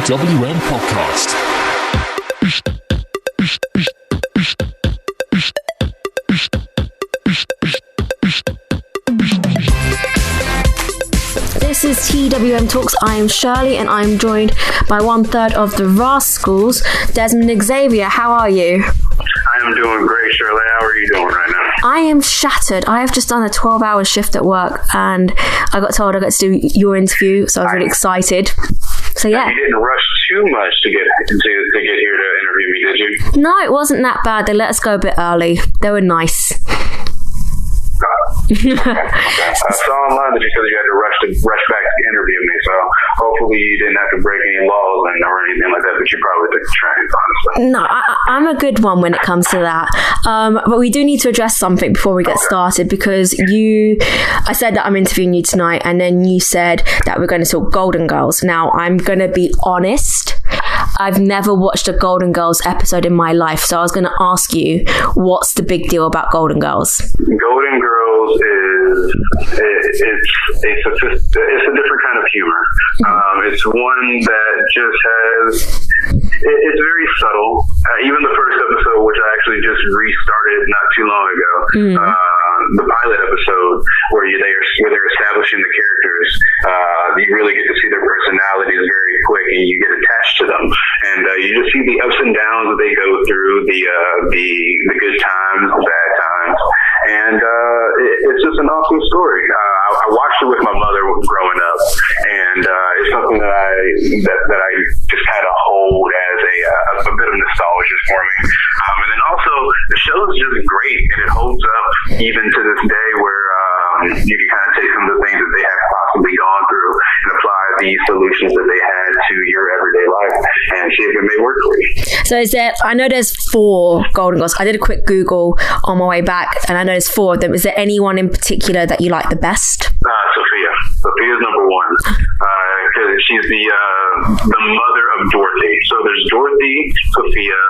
TWM podcast. This is TWM Talks. I am Shirley and I'm joined by 1/3 of the Rascalz, Dezmond Xavier. How are you? I am doing great, Shirley. How are you doing right now? I am shattered. I have just done a 12-hour shift at work and I got told I got to do your interview, so I was really excited. So yeah. You didn't rush too much to get here to interview me, did you? No, it wasn't that bad. They let us go a bit early. They were nice. Okay. I saw online that you said you had to rush back to interview me, so hopefully you didn't have to break any laws or anything like that, but you probably took the train, honestly. No, I'm a good one when it comes to that. But we do need to address something before we get started, because I said that I'm interviewing you tonight, and then you said that we're going to talk Golden Girls. Now, I'm going to be honest. I've never watched a Golden Girls episode in my life, so I was going to ask you, what's the big deal about Golden Girls? Golden Girls it's a different kind of humor. It's one that just it's very subtle. Even the first episode, which I actually just restarted not too long ago, the pilot episode where they're establishing the characters, you really get to see their personalities very quick, and you get attached to them, and you just see the ups and downs that they go through, the good times, the bad times, and it's just an awesome story. I watched it with my mother growing up, and it's something that I just had a hold as a bit of nostalgia for me. And then also, the show is just great, and it holds up even to this day, where you can kind of take some of the things that they have possibly gone through and apply the solutions that they had to your everyday life and see if it may work for you. So I know there's 4 Golden Girls. I did a quick Google on my way back, and I know there's 4 of them. Is there anyone in particular that you like the best? Sophia. Sophia's number 1. Because she's the mother of Dorothy. So there's Dorothy, Sophia,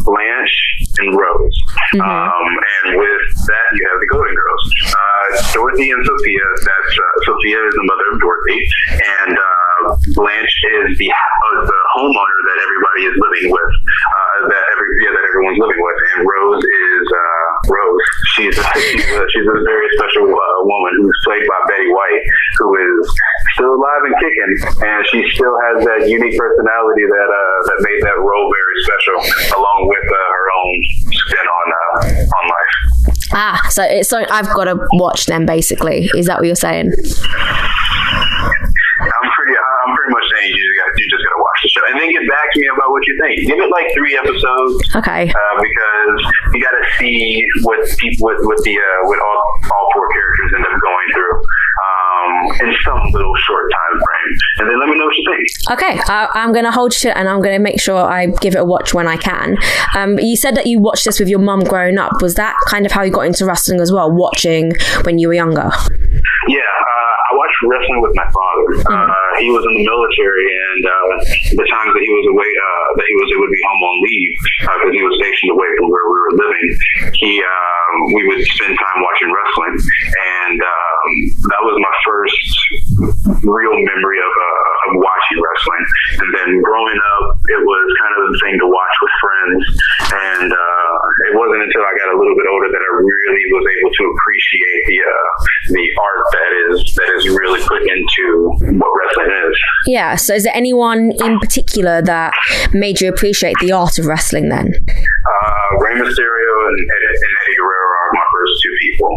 Blanche, and Rose. And with that, you have the Golden Girls. Dorothy and Sophia, Sophia is the mother of Dorothy, and Blanche is the homeowner that everybody is living with, that everyone's living with, and Rose is Rose. She's a very special woman who's played by Betty White, who is still alive and kicking, and she still has that unique personality that made that role very special, along with her own spin on life. So I've got to watch them, basically. Is that what you're saying? I'm pretty much saying you just gotta watch the show and then get back to me about what you think. Give it like 3 episodes, okay? Because you gotta see what all 4 characters end up going through in some little short time frame, and then let me know what you think. Okay, I'm gonna hold shit, and I'm gonna make sure I give it a watch when I can. You said that you watched this with your mum growing up. Was that kind of how you got into wrestling as well, watching when you were younger? Yeah, I watched wrestling with my father. He was in the military, and the times that he was away, that he would be home on leave because he was stationed away from where we were living. We would spend time watching wrestling, and that was my first real memory of watching wrestling. And then growing up, it was kind of the thing to watch with friends, and it wasn't until I got a little bit older that I really was able to appreciate the art that is really put into what wrestling is. Yeah, so is there anyone in particular that made you appreciate the art of wrestling then? Rey Mysterio and Eddie Guerrero are my first 2 people.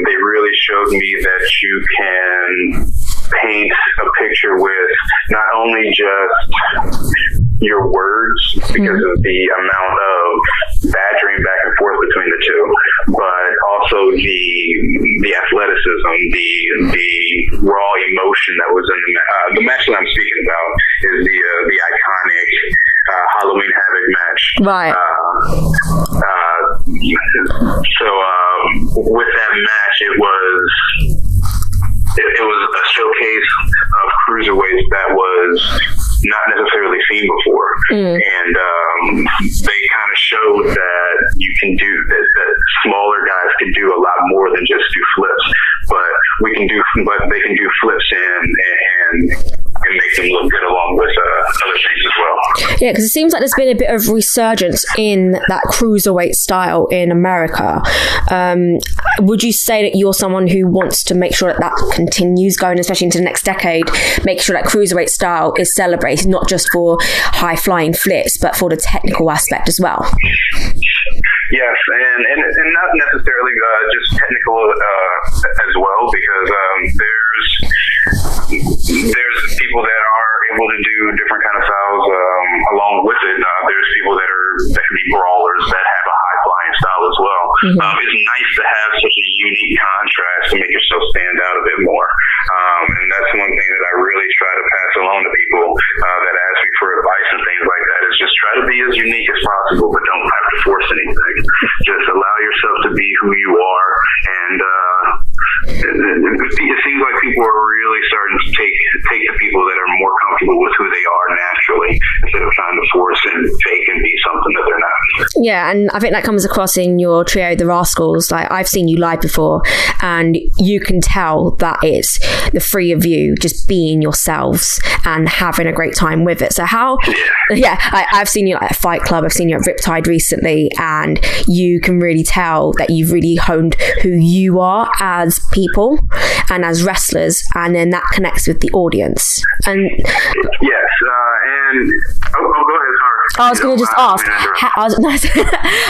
They really showed me that you can paint a picture with not only just your words, because of the amount of badgering back and forth between the 2, but also the athleticism, the raw emotion that was in the match that I'm speaking about is the iconic Halloween Havoc match. Right. So with that match, it was a showcase of cruiserweights that was not necessarily seen before, and they kind of showed that you can do that smaller guys can do a lot more than just do flips, but they can do flips and make them look good along with Yeah, because it seems like there's been a bit of resurgence in that cruiserweight style in America. Would you say that you're someone who wants to make sure that continues going, especially into the next decade, make sure that cruiserweight style is celebrated, not just for high-flying flips, but for the technical aspect as well? Yes, and not necessarily just technical as well, because there's people that are able to do different kind of styles along with it. There's people that can be brawlers that have a high flying style as well. It's nice to have such a unique contrast to make yourself stand out a bit more. And that's one thing that I really try to pass along to people that ask me for advice and things like that, is just try to be as unique as possible, but don't have to force anything. Just allow yourself to be who you are, and it seems like people are really starting to take the people that are more comfortable with who they are naturally, instead of trying to force and fake and be something that they're not. Yeah, and I think that comes across in your trio, the Rascalz. Like, I've seen you live before, and you can tell that it's the three of you just being yourselves and having a great time with it. So I've seen you at Fight Club, I've seen you at Riptide recently, and you can really tell that you've really honed who you are as people and as wrestlers, and then that connects with the audience. And yes, and go ahead, sorry. I was going to just ask. I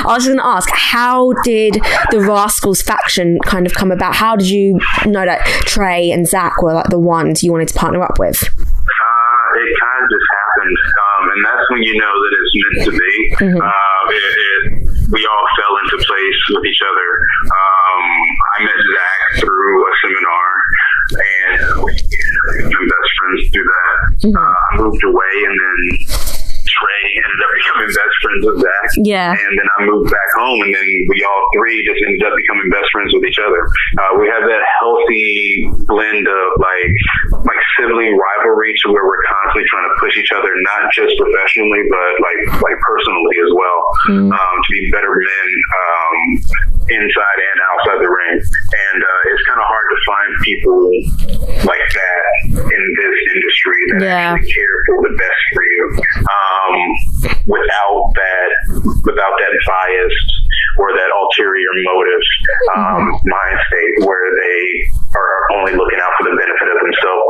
was going to ask, how did the Rascalz faction kind of come about? How did you know that Trey and Zach were like the ones you wanted to partner up with? It kind of just happened, and that's when you know that it's meant to be. We all fell into place with each other. I met Zach through a seminar, and we became best friends through that. I moved away, and then Trey ended up becoming best friends with Zach. Yeah. And then I moved back home, and then we all three just ended up becoming best friends with each other. We have that healthy blend of like sibling rivalry, to where we're constantly trying to push each other, not just professionally, but like personally as well, to be better men inside and outside the ring. And it's kind of hard to find people like that in this industry that actually care for the best for you, without that bias or that ulterior motive mind state, where they are only looking out for the benefit of themselves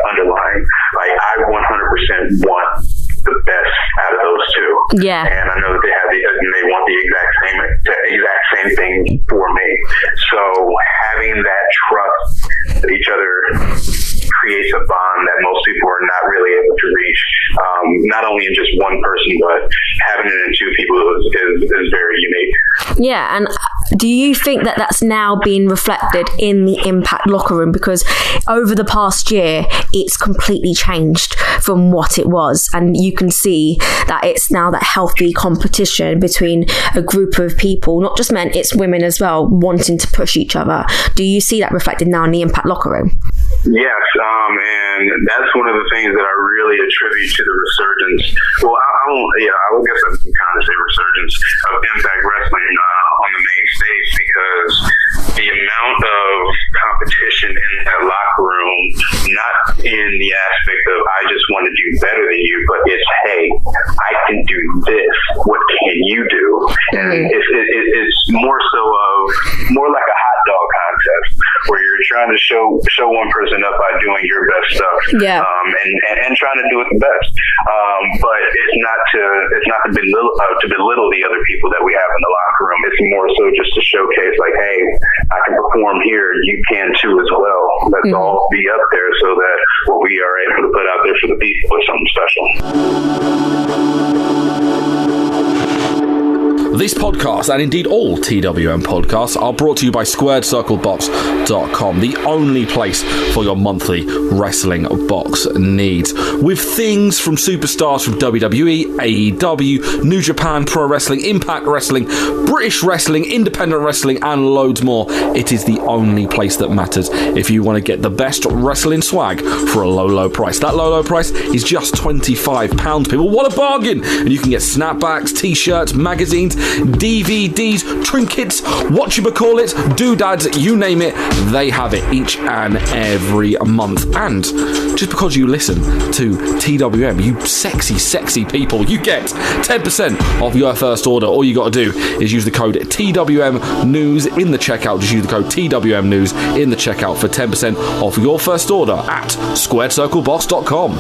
underlying. Like, I 100% want the best out of those two. Yeah. And I know that they want the exact same thing for me. So having that trust that each other creates a bond that most people are not really able to reach, not only in just one person, but having it in two people is very unique. Yeah, and do you think that that's now being reflected in the Impact locker room? Because over the past year, it's completely changed from what it was, and you can see that it's now that healthy competition between a group of people, not just men, it's women as well, wanting to push each other. Do you see that reflected now in the Impact locker room? Yes, and that's one of the things that I really attribute to the resurgence. Well, I guess I can kind of say resurgence of Impact Wrestling on the main stage, because the amount of competition in that locker room, not in the aspect of I just want to do better than you, but it's, hey, I can do this. What can you do? And it's more so of more like a hot dog contest, where you're trying to show one person up by doing your best stuff, and trying to do it the best. But it's not to belittle the other people that we have in the locker room. It's more so just to showcase, like, hey, I can perform here, you can too as well. Let's all be up there, so that what we are able to put out there for the people is something special. This podcast, and indeed all TWM podcasts, are brought to you by SquaredCircleBox.com, the only place for your monthly wrestling box needs. With things from superstars from WWE, AEW, New Japan Pro Wrestling, Impact Wrestling, British Wrestling, Independent Wrestling, and loads more. It is the only place that matters if you want to get the best wrestling swag for a low, low price. That low, low price is just £25, people. What a bargain! And you can get snapbacks, t-shirts, magazines, DVDs, trinkets, whatchamacallit, doodads, you name it, they have it each and every month. And just because you listen to TWM, you sexy, sexy people, you get 10% off your first order. All you got to do is use the code TWM News in the checkout. Just use the code TWM News in the checkout for 10% off your first order at squaredcircleboss.com.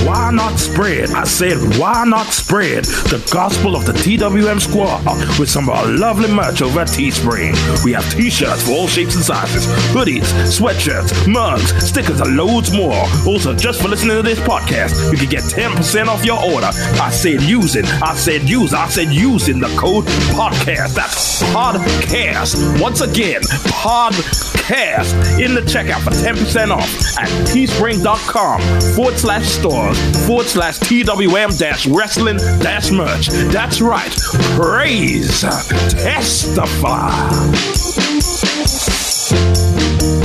Why not spread? I said, why not spread the gospel of the TWM squad with some of our lovely merch over at Teespring? We have t-shirts for all shapes and sizes, hoodies, sweatshirts, mugs, stickers, and loads more. Also, just for listening to this podcast, you can get 10% off your order. I said using the code podcast. That's podcast. Once again, podcast in the checkout for 10% off at teespring.com/stores/TWM-wrestling-merch. That's right. Praise. Testify.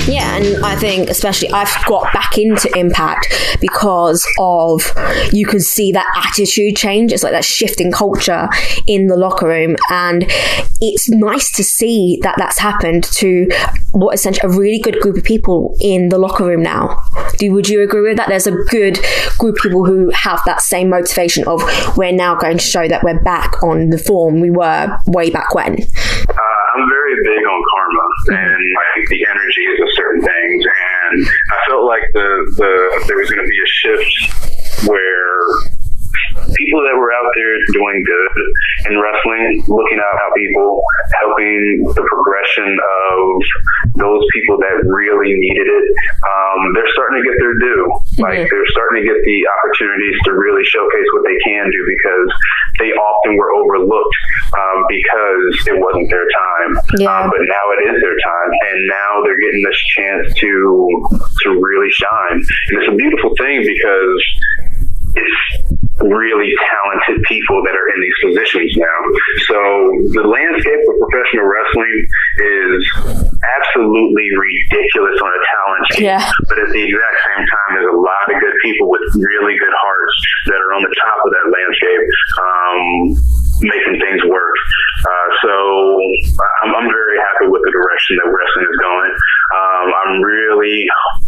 Yeah, and I think especially I've got back into Impact because of, you can see that attitude change. It's like that shift in culture in the locker room, and it's nice to see that that's happened to what essentially a really good group of people in the locker room now. Would you agree with that? There's a good group of people who have that same motivation of, we're now going to show that we're back on the form we were way back when. I'm very big on karma and like the energies of certain things, and I felt like there was going to be a shift where people that were out there doing good in wrestling, looking out for people, helping the progression of those people that really needed it, they're starting to get their due. Like, they're starting to get the opportunities to really showcase what they can do, because they often were overlooked because it wasn't their time. But now it is their time, and now they're getting this chance to really shine. And it's a beautiful thing, because it's really talented people that are in these positions now. So the landscape of professional wrestling is absolutely ridiculous on a talent team. But at the exact same time, there's a lot of good people with really good hearts that are on the top of that landscape, making things work. So I'm very happy with the direction that wrestling is going. I'm really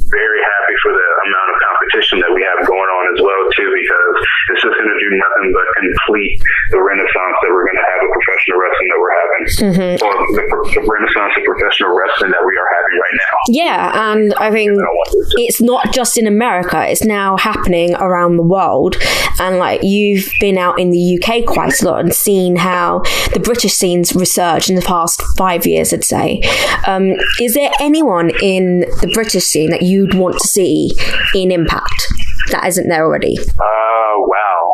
very happy for the amount of competition that we have going on as well too, because it's just going to do nothing but complete the renaissance that we're going to have of professional wrestling that we're having, or the renaissance of professional wrestling that we are having right now. Yeah, and I think it's not just in America, it's now happening around the world. And like, you've been out in the UK quite a lot and seen how the British scene's resurged in the past 5 years, I'd say. Is there anyone in the British scene that you'd want to see in Impact that isn't there already? Wow.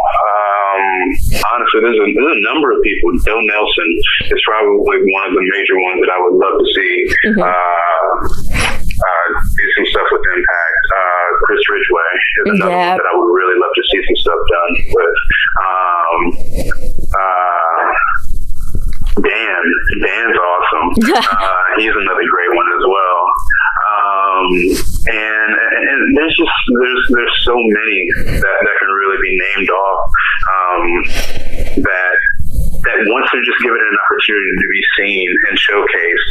Honestly, there's a number of people. Bill Nelson is probably one of the major ones that I would love to see do some stuff with Impact. Chris Ridgway is another one that I would really love to see some stuff done with. Dan's awesome. He's another great one as well. And there's so many that can really be named off, that once they're just given an opportunity to be seen and showcased,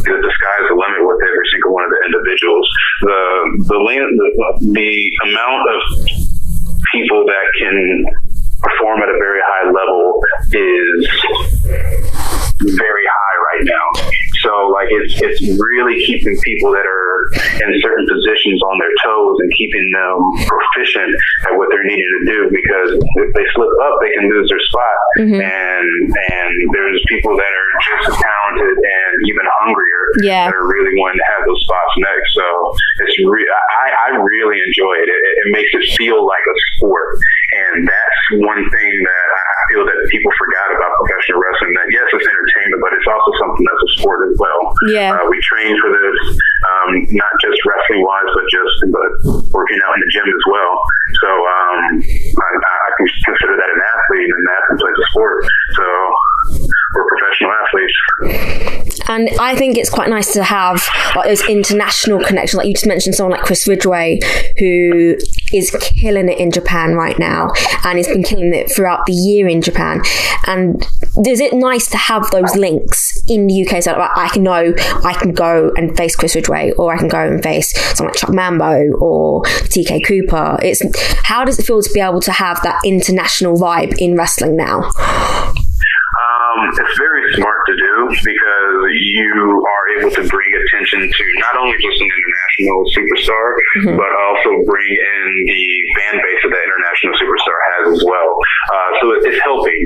the sky's the limit with every single one of the individuals. The amount of people that can perform at a very high level is very high right now. So like, it's really keeping people that are in certain positions on their toes and keeping them proficient at what they're needing to do, because if they slip up, they can lose their spot. And there's people that are just as talented and even hungrier that are really wanting to have those spots next. So it's I really enjoy it. It makes it feel like a sport. And that's one thing that I feel that people forgot about professional wrestling, that yes, it's entertainment, but it's it's also something that's a sport as well. Yeah. We train for this, not just wrestling wise, but working out in the gym as well. So I can consider that an athlete, and an athlete plays a sport. So we're professional athletes. And I think it's quite nice to have like those international connections. Like you just mentioned someone like Chris Ridgway, who is killing it in Japan right now, and has been killing it throughout the year in Japan. And is it nice to have those links in the UK? So I can go and face Chris Ridgway, or I can go and face someone like Chuck Mambo or TK Cooper. How does it feel to be able to have that international vibe in wrestling now? It's very smart to do, because you are able to bring attention to not only just an international superstar, but also bring in the fan base that that international superstar has as well. So it's helping.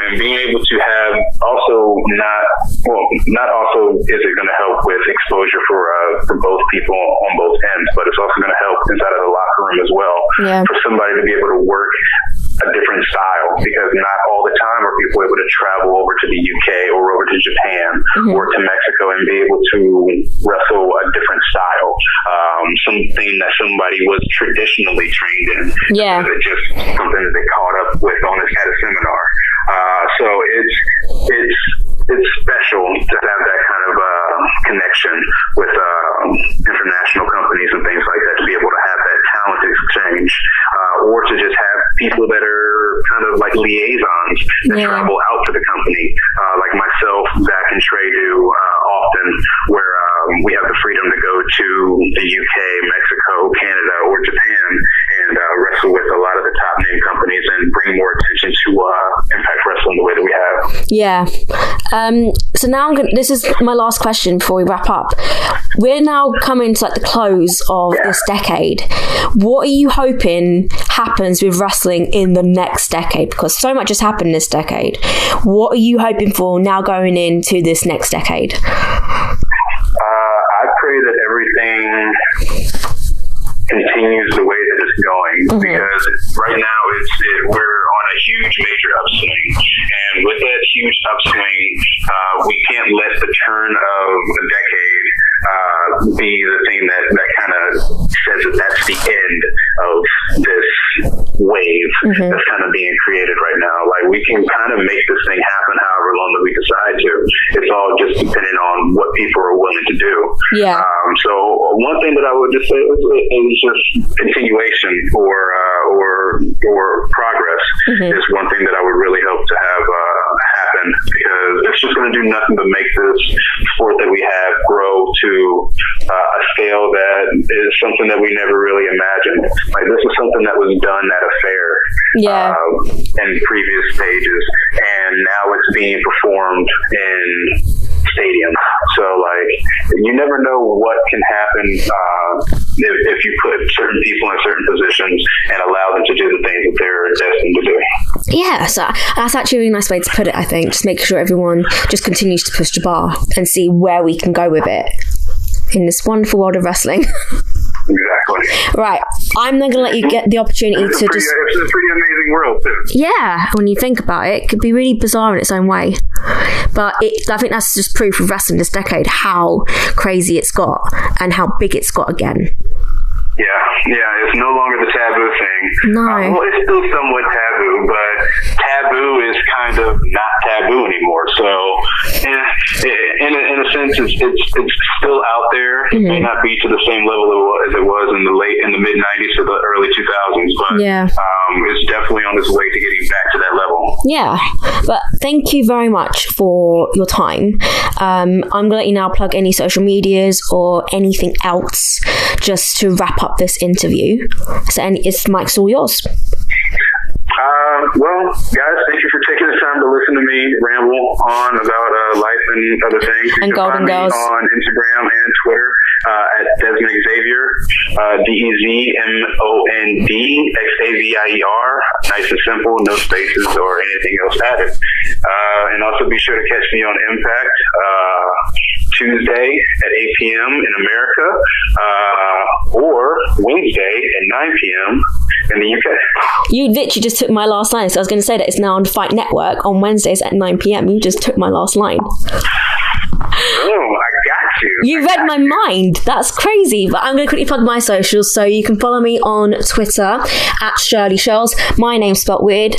And being able to have not also is it going to help with exposure for both people on both ends, but it's also going to help inside of the locker room as well. Yeah. For somebody to be able to work a different style, because not all the time are people able to travel over to the UK or over to Japan or to Mexico and be able to wrestle a different style, something that somebody was traditionally trained in. Yeah. It's just something that they caught up with at a seminar. So it's special to have that kind of connection with international companies and things like that, to be able to have that talent exchange, or to just have people that are kind of like liaisons that travel out to the company, like myself, Zach, and Trey do often, where we have the freedom to go to the UK, Mexico, Canada, or Japan, and wrestle with a lot of the top name companies and bring more attention to Impact Wrestling the way that we have. Yeah. So now this is my last question before we wrap up. We're now coming to like the close of this decade. What are you hoping happens with wrestling in the next decade? Because so much has happened this decade. What are you hoping for now going into this next decade? I pray that everything continues the way that it's going, because right now we're on a huge major upswing, and with that huge upswing, we can't let the turn of a decade be the thing that kind of says that that's the end of this wave that's kind of being created right now. Like, we can kind of make this thing happen however long that we decide to. It's all just depending on what people are willing to do. Yeah. So one thing that I would just say is just continuation or progress is one thing that I would really hope to have happen, because it's just going to do nothing but make this sport that we have grow to a scale that is something that we never really imagined. Like, this is something that was done at a fair in previous stages, and now it's being performed in stadiums. So, like, you never know what can happen if you put certain people in certain positions and allow them to do the things that they're destined to do. Yeah, so that's actually a really nice way to put it, I think. Just make sure everyone just continues to push the bar and see where we can go with it in this wonderful world of wrestling. Exactly. Right. I'm then going to let you get the opportunity it's a pretty amazing world, too. Yeah, when you think about it, it could be really bizarre in its own way. But I think that's just proof of wrestling this decade, how crazy it's got and how big it's got again. Yeah, it's no longer the taboo thing. No. Well, it's still somewhat taboo, but taboo is kind of not taboo anymore. So, in a sense, it's still out there. It may not be to the same level as it was in the mid '90s to the early 2000s, but it's definitely on its way to getting back to that level. Yeah, but thank you very much for your time. I'm going to let you now plug any social medias or anything else just to wrap up this interview. So, mic's all yours. Well, guys, thank you for taking the time to listen to me ramble on about life and other things. And Golden Girls. On Instagram and Twitter at Dezmond Xavier, DezmondXavier. Nice and simple, no spaces or anything else added. And also be sure to catch me on Impact Tuesday at 8 p.m. in America, or Wednesday at 9 p.m. in the UK. You literally just took my last line. So I was going to say that it's now on Fight Network on Wednesdays at 9 p.m. You just took my last line. Oh, I got you. You read my mind. That's crazy. But I'm going to quickly plug my socials. So you can follow me on Twitter at Shirleigh Kaur. My name's spelled weird.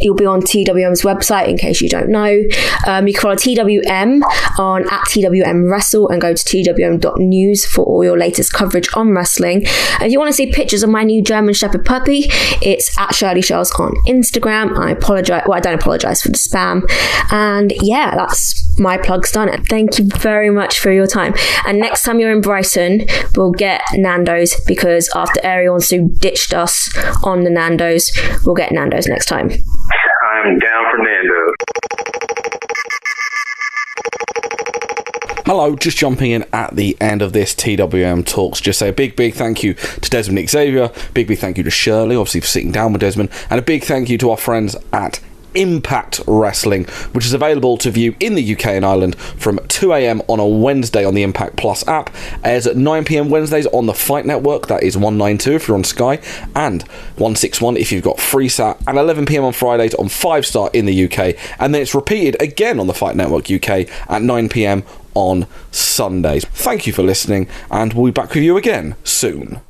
You'll be on TWM's website in case you don't know. You can follow TWM on at TWM Wrestle and go to twm.news for all your latest coverage on wrestling. If you want to see pictures of my new German Shepherd puppy, it's at Shirleigh Kaur on Instagram. I apologise. Well, I don't apologise for the spam. And yeah, that's my plug's done. Thank you very much for your time. And next time you're in Brighton, we'll get Nando's, because after Ariel Sue ditched us on the Nando's, we'll get Nando's next time. I'm down for Nando's. Hello, just jumping in at the end of this TWM Talks. Just say a big thank you to Dezmond Xavier, big thank you to Shirley, obviously for sitting down with Dezmond, and a big thank you to our friends at Impact Wrestling, which is available to view in the UK and Ireland from 2 a.m. on a Wednesday on the Impact Plus app, airs at 9 p.m. Wednesdays on the Fight Network, that is 192 if you're on Sky, and 161 if you've got FreeSat, and 11 p.m. on Fridays on 5-Star in the UK, and then it's repeated again on the Fight Network UK at 9 p.m. on Sundays. Thank you for listening, and we'll be back with you again soon.